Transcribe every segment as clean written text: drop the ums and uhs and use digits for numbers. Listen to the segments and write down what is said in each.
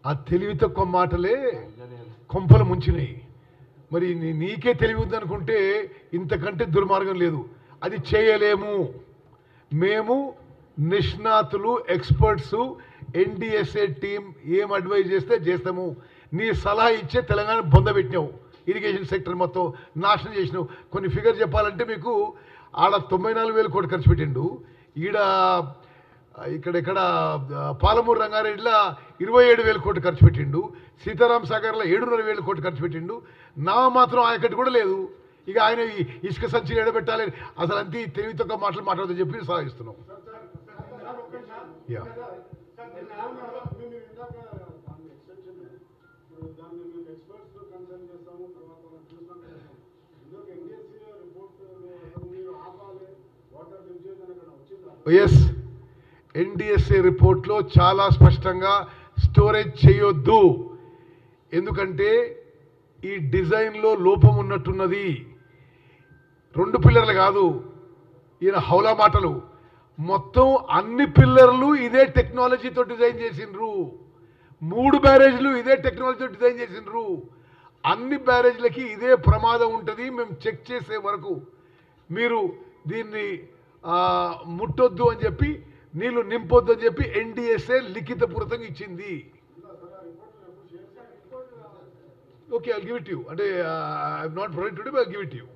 ఆ తెలివి తక్కువ మాటలే కొంపలు ముంచినాయి. మరి నీకే తెలివి ఉందనుకుంటే ఇంతకంటే దుర్మార్గం లేదు. అది చేయలేము. మేము నిష్ణాతులు, ఎక్స్పర్ట్స్, ఎన్డీఎస్ఏ టీం ఏం అడ్వైజ్ చేస్తే చేస్తాము. నీ సలహా ఇచ్చే తెలంగాణ బొందబెట్టినావు, ఇరిగేషన్ సెక్టర్ మొత్తం నాశనం చేసినావు. కొన్ని ఫిగర్ చెప్పాలంటే మీకు ఆడ 94,000 కోట్లు ఖర్చు పెట్టిండు, ఇక్కడ పాలమూరు రంగారెడ్డిలో 27,000 కోట్లు ఖర్చు పెట్టిండు, సీతారాం సాగర్లో 7,500 కోట్లు ఖర్చు పెట్టిండు. నా మాత్రం ఆయకట్టు కూడా లేదు. ఇక ఆయన ఇసుక సంచి ఎడబెట్టాలి, అసలు అంతే తెలివితోక మాటలు మాట్లాడదని చెప్పి సహాయిస్తున్నాం. ఎస్, ఎన్డీఎస్ఏ రిపోర్ట్లో చాలా స్పష్టంగా స్టోరేజ్ చేయొద్దు, ఎందుకంటే ఈ డిజైన్లో లోపం ఉన్నట్టున్నది. 2 పిల్లర్లు కాదు ఈయన హౌలా మాటలు, మొత్తం అన్ని పిల్లర్లు ఇదే టెక్నాలజీతో డిజైన్ చేసిండ్రు. 3 బ్యారేజ్లు ఇదే టెక్నాలజీతో డిజైన్ చేసిండ్రు. అన్ని బ్యారేజ్లకి ఇదే ప్రమాదం ఉంటుంది. మేము చెక్ చేసే వరకు మీరు దీన్ని ముట్టొద్దు అని చెప్పి, నీళ్లు నింపొద్దు అని చెప్పి ఎన్డీఎస్ఏ లిఖితపూర్వకంగా ఇచ్చింది. Okay, I'll give it you. అంటే I'm not provide today, but I'll give it you.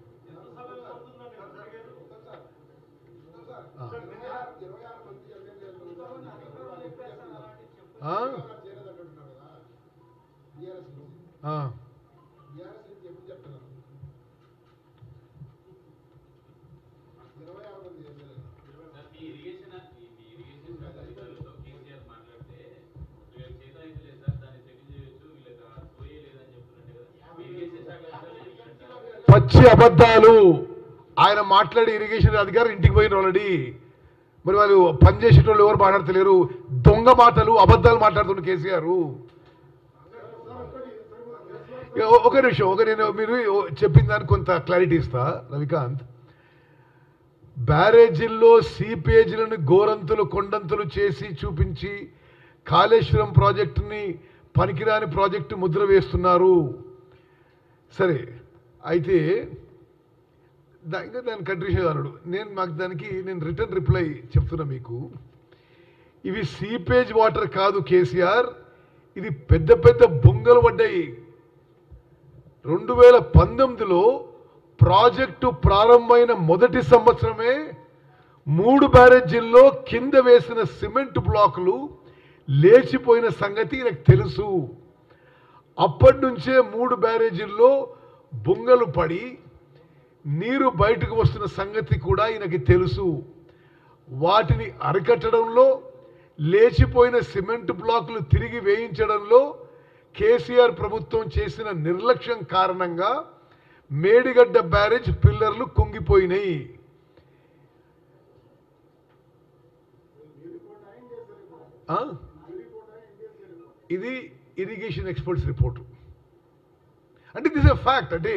పచ్చి అబద్ధాలు ఆయన మాట్లాడి ఇరిగేషన్ అధికారులు ఇంటికి పోయిన ఆల్రెడీ. మరి వాళ్ళు పనిచేసేటోళ్ళు ఎవరు మాట్లాడతలేరు. దొంగ మాటలు, అబద్ధాలు మాట్లాడుతున్న కేసీఆర్. ఒక నిమిషం, నేను మీరు చెప్పిన దానికి కొంత క్లారిటీ ఇస్తా రవికాంత్. బ్యారేజీల్లో సీపేజీలను గోరంతులు కొండంతులు చేసి చూపించి కాళేశ్వరం ప్రాజెక్టుని పనికిరాని ప్రాజెక్టు ముద్ర వేస్తున్నారు. సరే, అయితే ఇంకా దాని కంట్రీషన్ అన్నాడు. నేను రిటర్న్ రిప్లై చెప్తున్నా మీకు. ఇవి సీపేజ్ వాటర్ కాదు కేసీఆర్, ఇది పెద్ద పెద్ద బొంగలు పడ్డాయి. 2019లో ప్రాజెక్టు ప్రారంభమైన మొదటి సంవత్సరమే 3 బ్యారేజీల్లో కింద వేసిన సిమెంట్ బ్లాకులు లేచిపోయిన సంగతి నాకు తెలుసు. అప్పటి నుంచే 3 బ్యారేజీల్లో బొంగలు పడి నీరు బయటకు వస్తున్న సంగతి కూడా ఈయనకి తెలుసు. వాటిని అరికట్టడంలో, లేచిపోయిన సిమెంట్ బ్లాకులు తిరిగి వేయించడంలో కేసీఆర్ ప్రభుత్వం చేసిన నిర్లక్ష్యం కారణంగా మేడిగడ్డ బ్యారేజ్ పిల్లర్లు కుంగిపోయినాయి. ఇది ఇరిగేషన్ ఎక్స్పర్ట్స్ రిపోర్టు. అంటే దిస్ ఎ ఫ్యాక్ట్, అంటే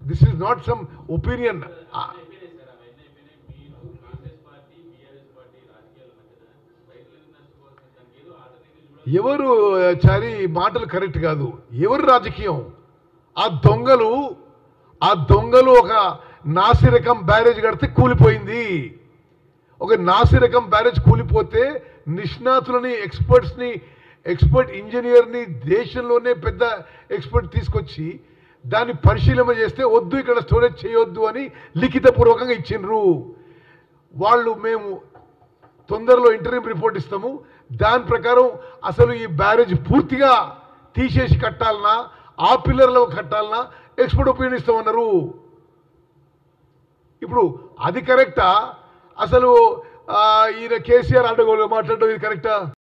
this is not some opinion. ఎవరు చారి మాటలు కరెక్ట్ కాదు. ఎవరు రాజకీయం? ఆ దొంగలు ఒక నాసిరకం బ్యారేజ్ కడితే కూలిపోయింది. ఒక నాసిరకం బ్యారేజ్ కూలిపోతే నిష్ణాతులని, ఎక్స్పర్ట్ ఇంజనీర్ని, దేశంలోనే పెద్ద ఎక్స్పర్ట్ తీసుకొచ్చి దాన్ని పరిశీలన చేస్తే వద్దు, ఇక్కడ స్టోరేజ్ చేయొద్దు అని లిఖితపూర్వకంగా ఇచ్చిండ్రు వాళ్ళు. మేము తొందరలో ఇంటర్వ్యూ రిపోర్ట్ ఇస్తాము, దాని ప్రకారం అసలు ఈ బ్యారేజ్ పూర్తిగా తీసేసి కట్టాలనా, ఆ పిల్లర్లో కట్టాలనా ఎక్స్పర్ట్ ఒపీనియన్ ఇస్తామన్నారు. ఇప్పుడు అది కరెక్టా? అసలు ఈయన కేసీఆర్ అడ్డగోలు మాట్లాడడం ఇది కరెక్టా?